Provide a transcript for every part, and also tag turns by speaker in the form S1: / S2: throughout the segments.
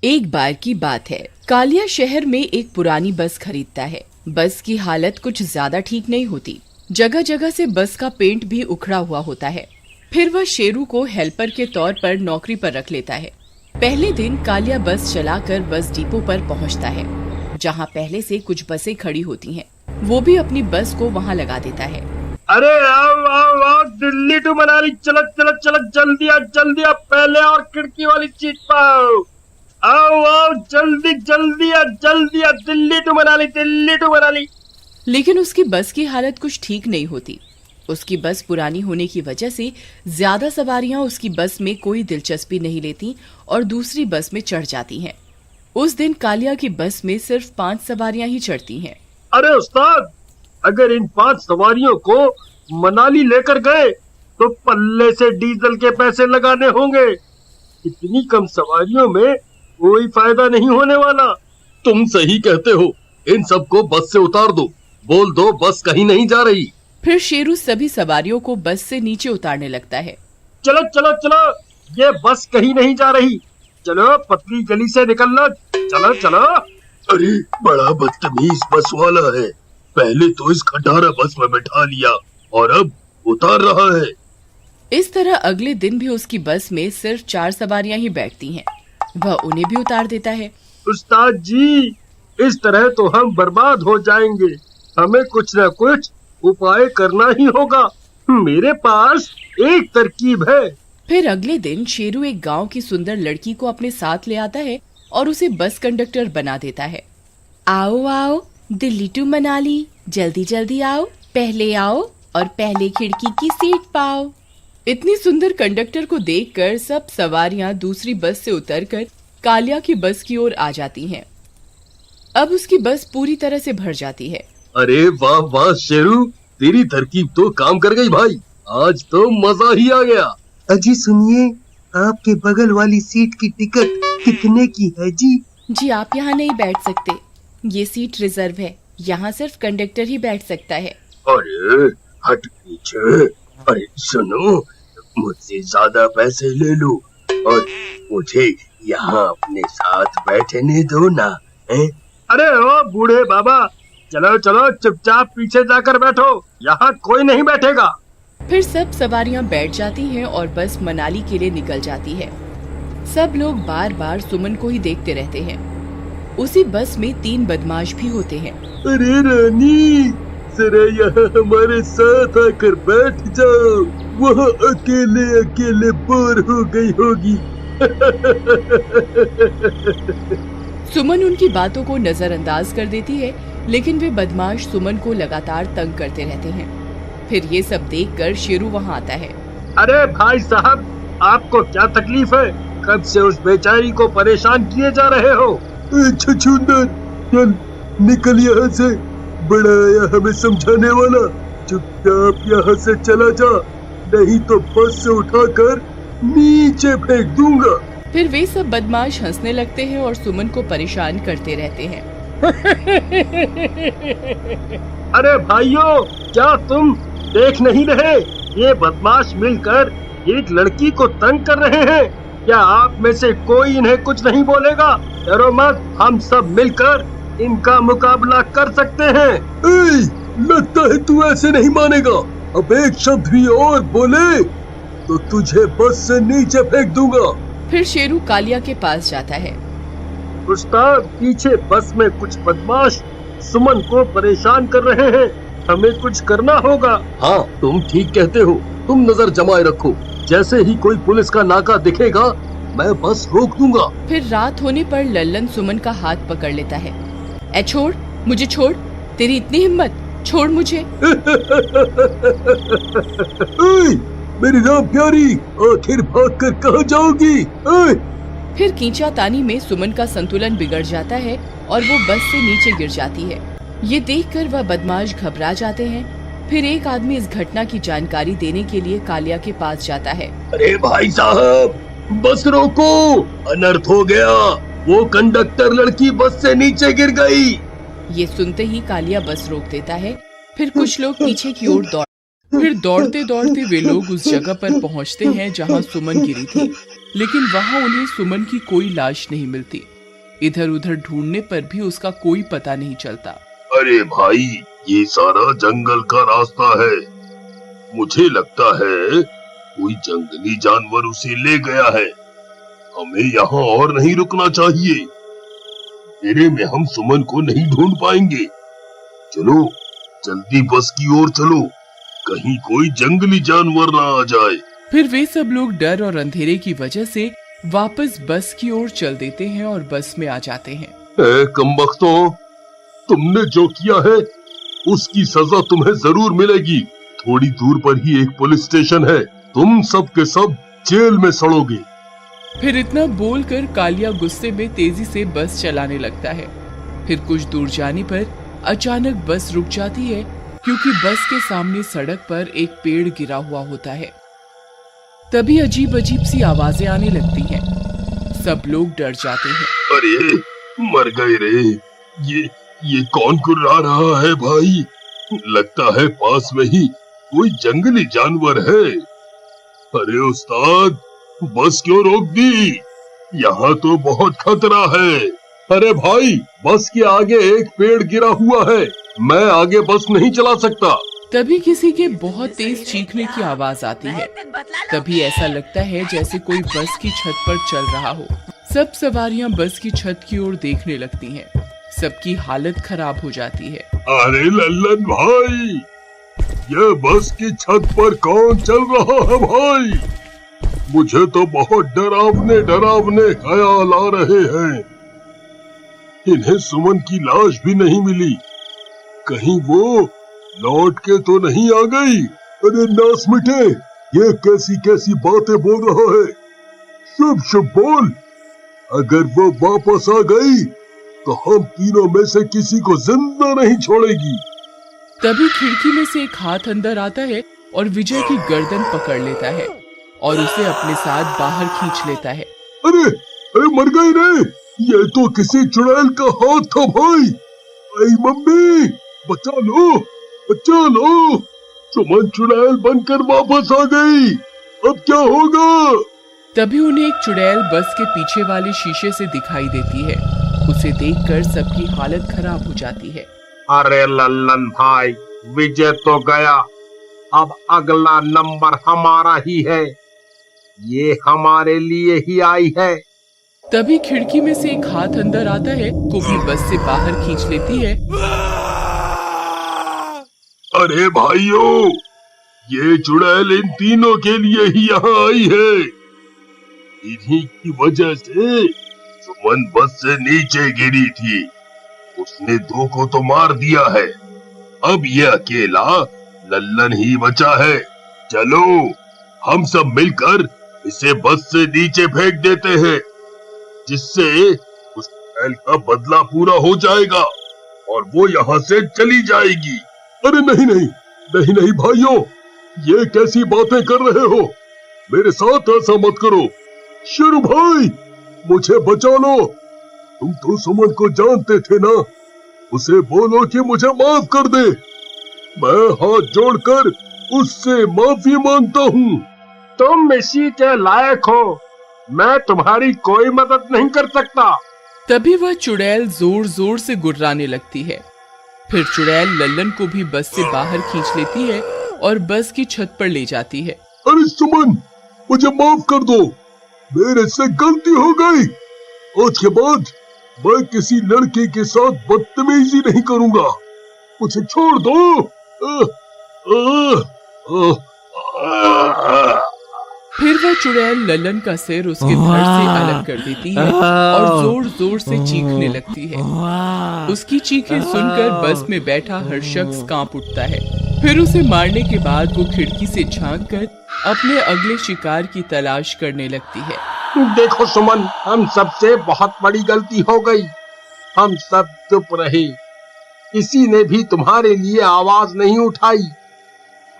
S1: एक बार की बात है, कालिया शहर में एक पुरानी बस खरीदता है। बस की हालत कुछ ज्यादा ठीक नहीं होती। जगह जगह से बस का पेंट भी उखड़ा हुआ होता है। फिर वह शेरू को हेल्पर के तौर पर नौकरी पर रख लेता है। पहले दिन कालिया बस चलाकर बस डिपो पर पहुंचता है, जहां पहले से कुछ बसें खड़ी होती हैं। वो भी अपनी बस को वहां लगा देता है।
S2: अरे आओ आओ आओ, दिल्ली टू मनाली चलक चलक चलक, जल्दी आ पहले और खिड़की वाली सीट पाओ। आओ आओ जल्दी जल्दी आ दिल्ली टू मनाली।
S1: लेकिन उसकी बस की हालत कुछ ठीक नहीं होती। उसकी बस पुरानी होने की वजह से ज्यादा सवारियां उसकी बस में कोई दिलचस्पी नहीं लेती और दूसरी बस में चढ़ जाती हैं। उस दिन कालिया की बस में सिर्फ 5 सवारियां ही चढ़ती हैं।
S2: अरे उस्ताद, अगर इन 5 सवारियों को मनाली लेकर गए तो पल्ले से डीजल के पैसे लगाने होंगे। इतनी कम सवारियों में कोई फायदा नहीं होने वाला। तुम सही कहते हो, इन सबको बस से उतार दो, बोल दो बस कहीं नहीं जा रही।
S1: फिर शेरू सभी सवारियों को बस से नीचे उतारने लगता है।
S2: चलो चलो चलो, ये बस कहीं नहीं जा रही, चलो पतली गली से निकलना, चलो चलो। अरे बड़ा बदतमीज बस वाला है, पहले तो इस खटारा बस में बैठा लिया और अब उतार रहा है।
S1: इस तरह अगले दिन भी उसकी बस में सिर्फ 4 सवारियां ही बैठती हैं। वह उन्हें भी उतार देता है।
S2: उस्ताद जी, इस तरह तो हम बर्बाद हो जाएंगे, हमें कुछ न कुछ उपाय करना ही होगा। मेरे पास एक तरकीब है।
S1: फिर अगले दिन शेरू एक गांव की सुंदर लड़की को अपने साथ ले आता है और उसे बस कंडक्टर बना देता है। आओ आओ दिल्ली टू मनाली, जल्दी जल्दी आओ, पहले आओ और पहले खिड़की की सीट पाओ। इतनी सुंदर कंडक्टर को देखकर सब सवारियां दूसरी बस से उतरकर कालिया की बस की ओर आ जाती हैं। अब उसकी बस पूरी तरह से भर जाती है।
S2: अरे वाह वाह शेरू, तेरी तरकीब तो काम कर गई भाई, आज तो मजा ही आ गया।
S3: अजी सुनिए, आपके बगल वाली सीट की टिकट कितने की है जी?
S1: जी आप यहाँ नहीं बैठ सकते, ये सीट रिजर्व है, यहाँ सिर्फ कंडक्टर ही बैठ सकता है।
S2: अरे हट पीछे। अरे सुनो, मुझसे ज्यादा पैसे ले लो और मुझे यहाँ अपने साथ बैठने दो ना। अरे ओ बूढ़े बाबा, चलो चलो चुपचाप पीछे जाकर बैठो, यहाँ कोई नहीं बैठेगा।
S1: फिर सब सवारियां बैठ जाती हैं और बस मनाली के लिए निकल जाती है। सब लोग बार बार सुमन को ही देखते रहते हैं। उसी बस में 3 बदमाश भी होते हैं।
S2: अरे रानी, जरा यहाँ हमारे साथ आकर बैठ जाओ, वहाँ अकेले अकेले बोर हो गई होगी।
S1: सुमन उनकी बातों को नजरअंदाज कर देती है, लेकिन वे बदमाश सुमन को लगातार तंग करते रहते हैं। फिर ये सब देखकर शेरू वहाँ आता है।
S2: अरे भाई साहब, आपको क्या तकलीफ है? कब से उस बेचारी को परेशान किए जा रहे हो? छछूंदर, चल निकल यहाँ से, बड़ा आया हमें समझाने वाला। चुपचाप यहाँ से चला जा, नहीं तो बस से उठाकर नीचे फेंक दूंगा।
S1: फिर वे सब बदमाश हंसने लगते हैं और सुमन को परेशान करते रहते हैं।
S2: अरे भाइयों, क्या तुम देख नहीं रहे? ये बदमाश मिलकर एक लड़की को तंग कर रहे हैं। क्या आप में से कोई इन्हें कुछ नहीं बोलेगा? डरो मत, हम सब मिलकर इनका मुकाबला कर सकते हैं। लगता है तू ऐसे नहीं मानेगा, अब एक शब्द भी और बोले तो तुझे बस से नीचे फेंक दूंगा।
S1: फिर शेरू कालिया के पास जाता है।
S2: उस्ताद, पीछे बस में कुछ बदमाश सुमन को परेशान कर रहे हैं, हमें कुछ करना होगा। हाँ, तुम ठीक कहते हो, तुम नजर जमाए रखो, जैसे ही कोई पुलिस का नाका दिखेगा मैं बस रोक दूंगा।
S1: फिर रात होने पर लल्लन सुमन का हाथ पकड़ लेता है। ए छोड़, मुझे छोड़, तेरी इतनी हिम्मत, छोड़ मुझे।
S2: मेरी राम प्यारी, आखिर भागकर कहाँ जाओगी?
S1: फिर खींचातानी में सुमन का संतुलन बिगड़ जाता है और वो बस से नीचे गिर जाती है। ये देखकर वह बदमाश घबरा जाते हैं। फिर एक आदमी इस घटना की जानकारी देने के लिए कालिया के पास जाता है।
S2: अरे भाई साहब, बस रोको, अनर्थ हो गया, वो कंडक्टर लड़की बस से नीचे गिर गई।
S1: ये सुनते ही कालिया बस रोक देता है। फिर कुछ लोग पीछे की ओर फिर दौड़ते दौड़ते वे लोग उस जगह पर पहुंचते हैं जहां सुमन गिरी थी। लेकिन वहां उन्हें सुमन की कोई लाश नहीं मिलती। इधर उधर ढूंढने पर भी उसका कोई पता नहीं चलता।
S2: अरे भाई, ये सारा जंगल का रास्ता है। मुझे लगता है कोई जंगली जानवर उसे ले गया है। हमें यहाँ और नहीं रुकना चाहिए। तेरे में हम सुमन को नहीं ढूंढ पाएंगे। चलो जल्दी बस की ओर चलो, कहीं कोई जंगली जानवर ना आ जाए।
S1: फिर वे सब लोग डर और अंधेरे की वजह से वापस बस की ओर चल देते हैं और बस में आ जाते हैं।
S2: कमबख्तों, तुमने जो किया है उसकी सजा तुम्हें जरूर मिलेगी। थोड़ी दूर पर ही एक पुलिस स्टेशन है, तुम सब के सब जेल में सड़ोगे।
S1: फिर इतना बोलकर कालिया गुस्से में तेजी से बस चलाने लगता है। फिर कुछ दूर जाने पर अचानक बस रुक जाती है, क्योंकि बस के सामने सड़क पर एक पेड़ गिरा हुआ होता है। तभी अजीब अजीब सी आवाजें आने लगती हैं। सब लोग डर जाते हैं।
S2: अरे मर गए रे, ये कौन कुर्रा रहा है भाई? लगता है पास में ही कोई जंगली जानवर है। अरे उस्ताद, बस क्यों रोक दी? यहाँ तो बहुत खतरा है। अरे भाई, बस के आगे एक पेड़ गिरा हुआ है, मैं आगे बस नहीं चला सकता।
S1: तभी किसी के बहुत तेज चीखने की आवाज आती है। तभी ऐसा लगता है जैसे कोई बस की छत पर चल रहा हो। सब सवारियां बस की छत की ओर देखने लगती हैं। सबकी हालत खराब हो जाती है।
S2: अरे लल्लन भाई, ये बस की छत पर कौन चल रहा है भाई? मुझे तो बहुत डरावने डरावने ख्याल आ रहे हैं। इन्हें सुमन की लाश भी नहीं मिली, कहीं वो लौट के तो नहीं आ गई? अरे नास मिटे, ये कैसी कैसी बातें बोल रहा है? शुभ शुभ बोल। अगर वो वापस आ गई तो हम तीनों में से किसी को जिंदा नहीं छोड़ेगी।
S1: तभी खिड़की में से एक हाथ अंदर आता है और विजय की गर्दन पकड़ लेता है और उसे अपने साथ बाहर खींच लेता है।
S2: अरे अरे मर गए रे, ये तो किसी चुड़ैल का हाथ था भाई। आई मम्मी, बचा लो बचा लो, सुमन चुड़ैल बनकर वापस आ गई, अब क्या होगा?
S1: तभी उन्हें एक चुड़ैल बस के पीछे वाले शीशे से दिखाई देती है। उसे देखकर सबकी हालत खराब हो जाती है।
S4: अरे लल्लन भाई, विजय तो गया, अब अगला नंबर हमारा ही है। ये हमारे लिए ही आई है।
S1: तभी खिड़की में से एक हाथ अंदर आता है, को भी बस से बाहर खींच लेती है।
S2: अरे भाइयों, ये चुड़ैल इन तीनों के लिए ही यहाँ आई है। इन्हीं की वजह से सुमन बस से नीचे गिरी थी। उसने दो को तो मार दिया है, अब ये अकेला लल्लन ही बचा है। चलो हम सब मिलकर इसे बस से नीचे फेंक देते हैं, जिससे उस चुड़ैल का बदला पूरा हो जाएगा और वो यहाँ से चली जाएगी। अरे नहीं नहीं नहीं नहीं भाइयों, ये कैसी बातें कर रहे हो? मेरे साथ ऐसा मत करो। शेरू भाई, मुझे बचा लो। तुम तो सुमन को जानते थे ना, उसे बोलो कि मुझे माफ कर दे। मैं हाथ जोड़कर उससे माफी मांगता हूँ।
S4: तुम इसी के लायक हो, मैं तुम्हारी कोई मदद नहीं कर सकता।
S1: तभी वह चुड़ैल जोर जोर से गुर्राने लगती है। फिर चुड़ैल लल्लन को भी बस से बाहर खींच लेती है और बस की छत पर ले जाती है।
S2: अरे सुमन, मुझे माफ कर दो, मेरे से गलती हो गई। आज के बाद मैं किसी लड़के के साथ बदतमीजी नहीं करूंगा, मुझे छोड़ दो।
S1: फिर वह चुड़ैल लल्लन का सिर उसके धड़ से अलग कर देती है और जोर जोर से चीखने लगती है। उसकी चीखें सुनकर बस में बैठा हर शख्स कांप उठता है। फिर उसे मारने के बाद वो खिड़की से झांककर अपने अगले शिकार की तलाश करने लगती है।
S4: देखो सुमन, हम सबसे बहुत बड़ी गलती हो गई। हम सब चुप रहे, किसी ने भी तुम्हारे लिए आवाज नहीं उठाई।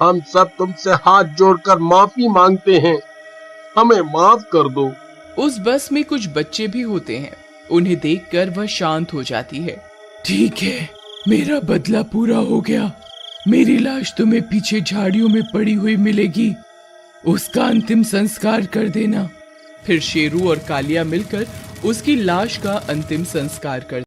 S4: हम सब तुमसे हाथ जोड़कर माफी मांगते हैं, हमें माफ कर दो।
S1: उस बस में कुछ बच्चे भी होते हैं, उन्हें देखकर वह शांत हो जाती है। ठीक है, मेरा बदला पूरा हो गया। मेरी लाश तुम्हें पीछे झाड़ियों में पड़ी हुई मिलेगी, उसका अंतिम संस्कार कर देना। फिर शेरू और कालिया मिलकर उसकी लाश का अंतिम संस्कार कर